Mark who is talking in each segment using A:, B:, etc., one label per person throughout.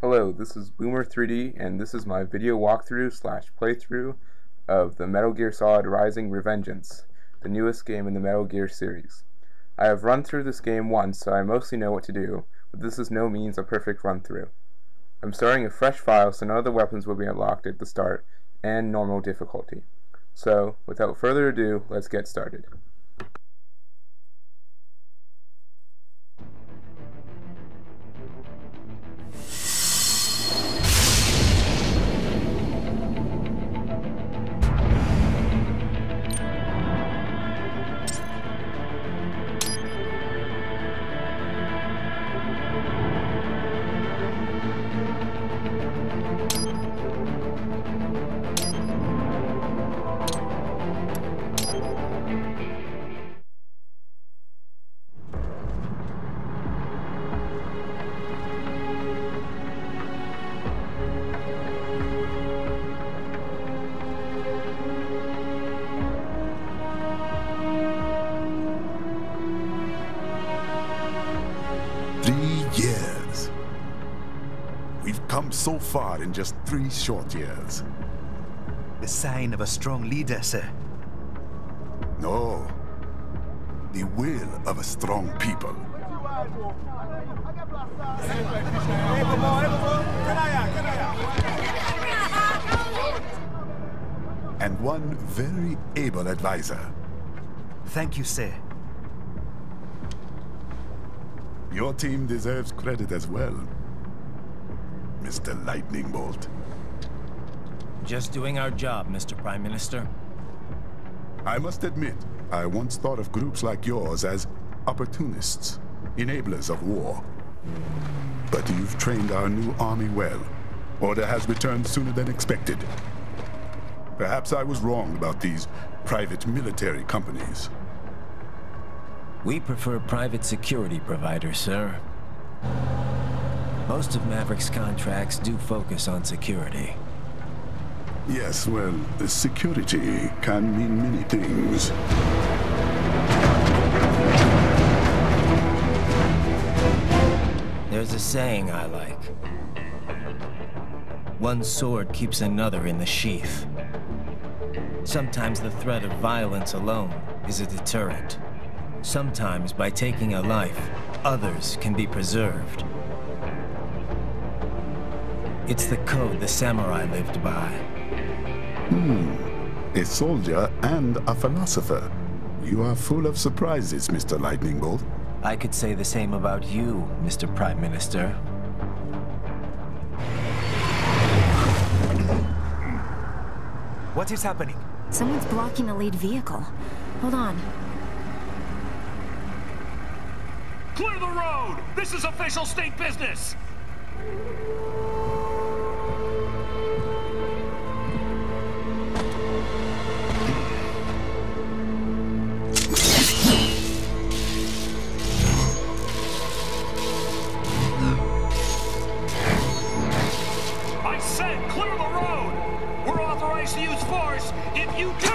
A: Hello, this is Boomer3D, and this is my video walkthrough slash playthrough of the Metal Gear Solid Rising Revengeance, the newest game in the Metal Gear series. I have run through this game once, so I mostly know what to do, but this is no means a perfect run-through. I'm starting a fresh file, so none of the weapons will be unlocked at the start, and normal difficulty. So, without further ado, let's get started.
B: Years. We've come so far in just 3 short years.
C: The sign of a strong leader, sir.
B: No. The will of a strong people. And one very able advisor.
C: Thank you, sir.
B: Your team deserves credit as well, Mr. Lightning Bolt.
D: Just doing our job, Mr. Prime Minister.
B: I must admit, I once thought of groups like yours as opportunists, enablers of war. But you've trained our new army well. Order has returned sooner than expected. Perhaps I was wrong about these private military companies.
D: We prefer private security providers, sir. Most of Maverick's contracts do focus on security.
B: Yes, well, security can mean many things.
D: There's a saying I like. One sword keeps another in the sheath. Sometimes the threat of violence alone is a deterrent. Sometimes, by taking a life, others can be preserved. It's the code the samurai lived by.
B: A soldier and a philosopher. You are full of surprises, Mr. Lightning Bolt.
D: I could say the same about you, Mr. Prime Minister.
C: What is happening?
E: Someone's blocking the lead vehicle. Hold on.
F: Clear the road! This is official state business! I said clear the road! We're authorized to use force if you do!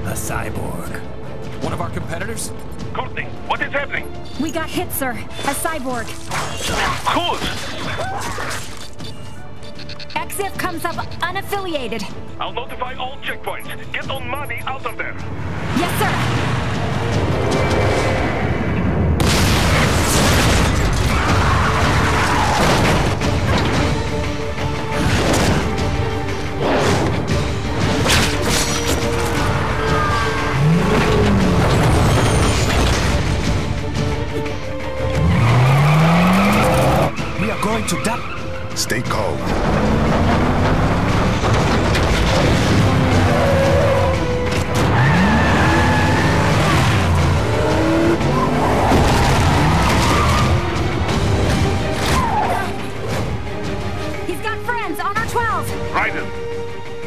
D: A cyborg.
F: One of our competitors? Courtney, what is happening?
E: We got hit, sir. A cyborg.
F: Good!
E: EXIF comes up unaffiliated.
F: I'll notify all checkpoints. Get on money out of there.
E: Yes, sir.
C: going to die.
B: Stay calm.
E: He's got friends on our 12.
F: Raiden!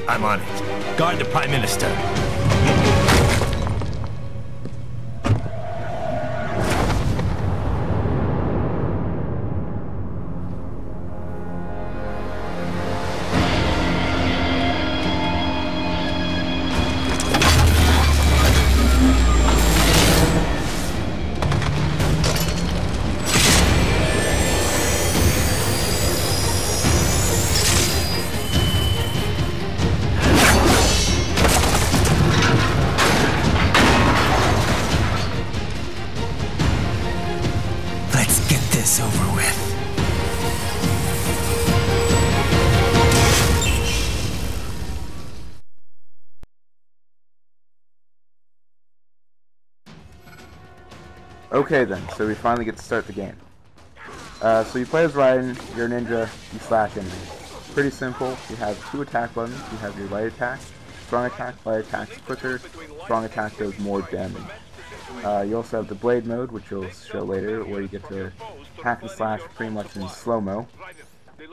D: I'm on it. Guard the Prime Minister. Let's get this over with.
A: Okay then, so we finally get to start the game. So you play as Raiden, you're a ninja, you slash enemies. Pretty simple. You have 2 attack buttons. You have your light attack, strong attack. Light attack is quicker, strong attack does more damage. You also have the blade mode, which you'll show later, where you get to hack and slash pretty much in slow-mo.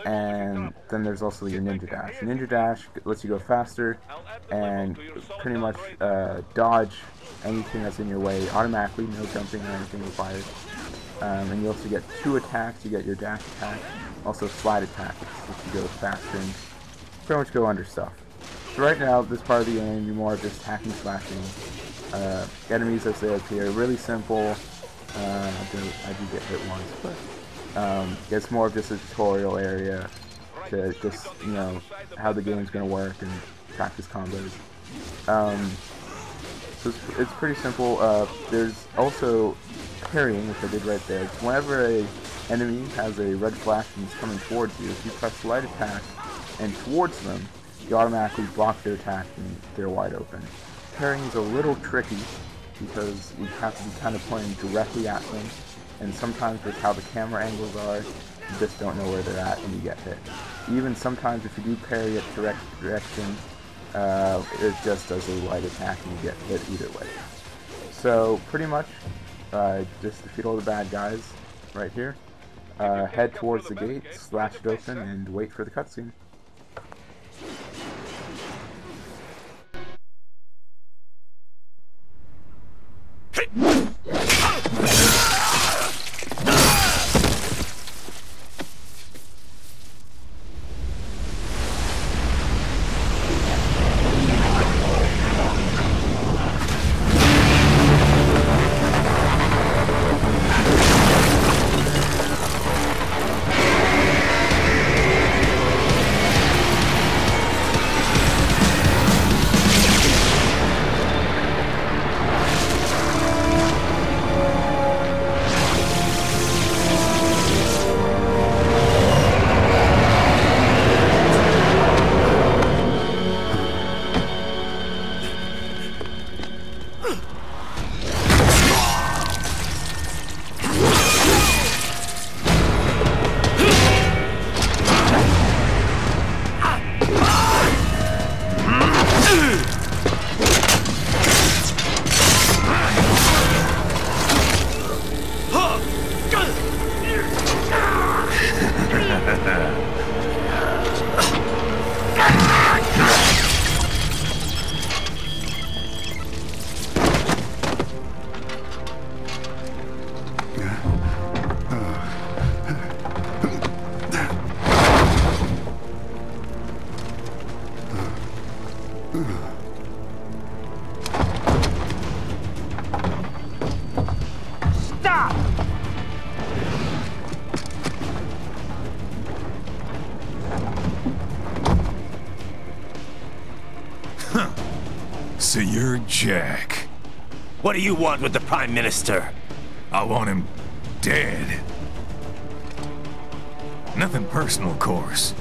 A: And then there's also your ninja dash. Ninja dash lets you go faster and pretty much dodge anything that's in your way automatically, no jumping or anything required. And you also get 2 attacks. You get your dash attack, also slide attack, which you go faster and pretty much go under stuff. So right now, this part of the game, you're more just hacking, slashing enemies as they appear. Really simple. I do get hit once, but it's more of just a tutorial area to just, you know, how the game's going to work and practice combos. So it's pretty simple. There's also parrying, which I did right there. Whenever a enemy has a red flash and is coming towards you, if you press light attack and towards them, you automatically block their attack and they're wide open. Parrying is a little tricky because you have to be kind of pointing directly at them, and sometimes with how the camera angles are, you just don't know where they're at and you get hit. Even sometimes if you do parry it correct direction, it just does a light attack and you get hit either way. So pretty much, just defeat all the bad guys right here. Head towards the gate, slash it open, and wait for the cutscene.
G: So you're Jack.
D: What do you want with the Prime Minister?
G: I want him dead. Nothing personal, of course.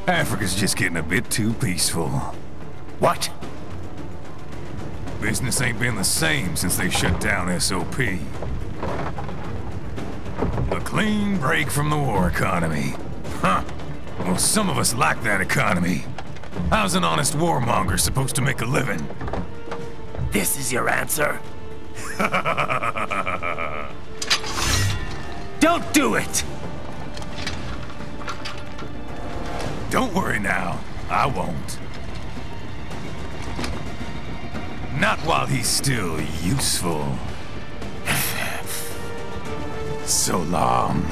G: Africa's just getting a bit too peaceful.
D: What?
G: Business ain't been the same since they shut down SOP. Look, Clean break from the war economy. Huh. Well, some of us like that economy. How's an honest warmonger supposed to make a living?
D: This is your answer? Don't do it!
G: Don't worry now. I won't. Not while he's still useful. So long.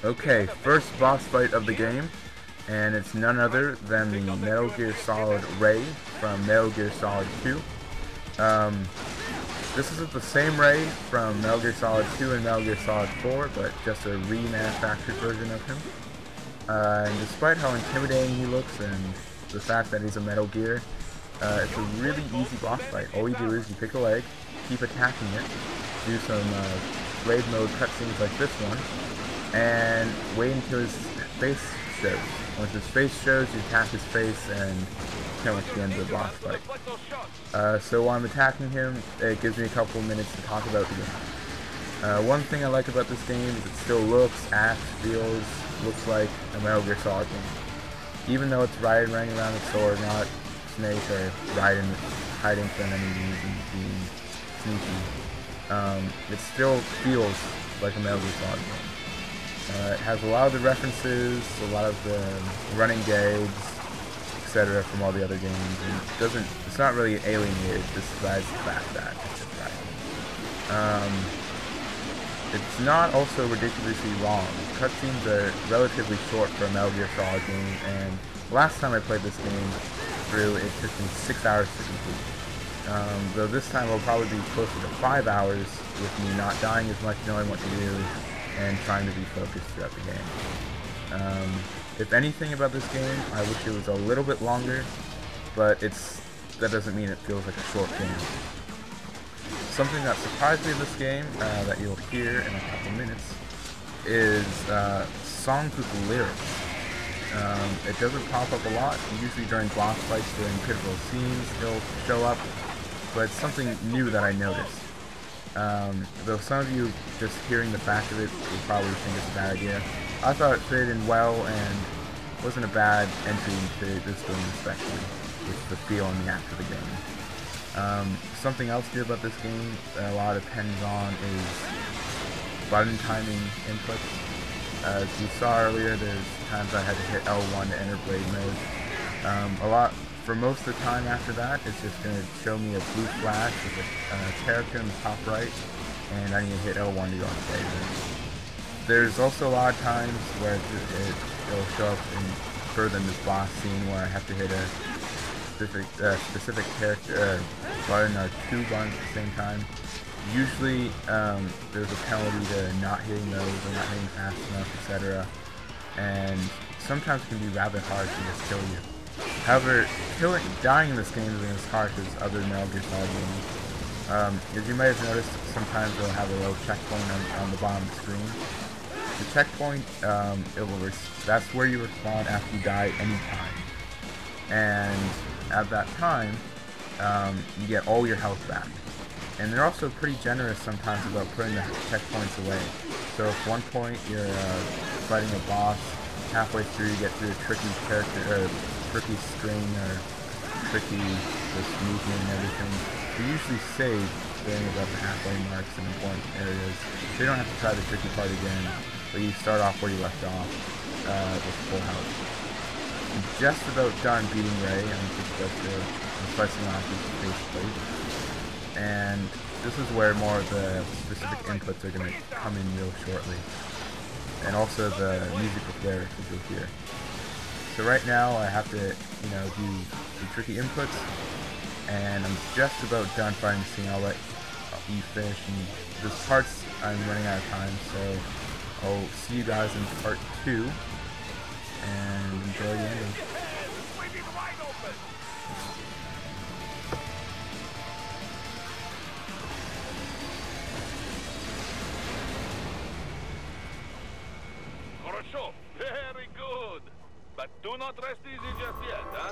A: Okay, first boss fight of the game, and it's none other than the Metal Gear Solid Ray from Metal Gear Solid 2. This is the same Ray from Metal Gear Solid 2 and Metal Gear Solid 4, but just a remanufactured version of him. And despite how intimidating he looks and the fact that he's a Metal Gear, it's a really easy boss fight. All you do is you pick a leg, keep attacking it, do some blade mode cutscenes like this one, and wait until his face shows. Once his face shows, you attack his face and pretty much the end of the boss fight. So while I'm attacking him, it gives me a couple minutes to talk about the game. One thing I like about this game is it still acts, feels, looks like a Metal Gear Solid game. Even though it's Raiden running around with sword, not Snake or Raiden hiding from enemies and being sneaky, it still feels like a Metal Gear Solid game. It has a lot of the references, a lot of the running gags, etc. from all the other games, and it's not really alienated, besides the fact that it's just Raiden. It's not also ridiculously long. Cutscenes are relatively short for a Metal Gear Solid game, and last time I played this game through, it took me 6 hours to complete. Though this time will probably be closer to 5 hours, with me not dying as much, knowing what to do, and trying to be focused throughout the game. If anything about this game, I wish it was a little bit longer, but that doesn't mean it feels like a short game. Something that surprised me in this game, that you'll hear in a couple minutes, is songs with lyrics. It doesn't pop up a lot. Usually during boss fights, during critical scenes, it'll show up, but it's something new that I noticed. Though some of you, just hearing the fact of it, will probably think it's a bad idea, I thought it fitted in well and wasn't a bad entry into this game, especially with the feel and the act of the game. Something else new about this game that a lot depends on is button timing inputs. As you saw earlier, there's times I had to hit L1 to enter blade mode. For most of the time after that, it's just going to show me a blue flash with a character in the top right, and I need to hit L1 to go on blade mode. There's also a lot of times where it'll show up further in this boss scene where I have to hit a specific character button or two buttons at the same time. Usually there's a penalty to not hitting those or not hitting fast enough, etc. And sometimes it can be rather hard to just kill you. However, dying in this game isn't as harsh as other Metal Gear Solid games. As you might have noticed, sometimes it'll have a little checkpoint on the bottom of the screen. The checkpoint, that's where you respawn after you die any time. And at that time, you get all your health back. And they're also pretty generous sometimes about putting the checkpoints away. So if one point you're fighting a boss, halfway through you get through a tricky character, or tricky string, or tricky just movement and everything, you usually save during about the halfway marks in important areas. So you don't have to try the tricky part again, but you start off where you left off with full health. I'm just about done beating Ray. I'm just about to slicing off his face plate. And this is where more of the specific inputs are going to come in real shortly. And also the music with lyrics, as you'll hear. So right now I have to, do the tricky inputs, and I'm just about done fighting the scene. I'll let you finish, and this part's, I'm running out of time, so I'll see you guys in part 2, and enjoy the ending.
F: not rest easy just yet, huh?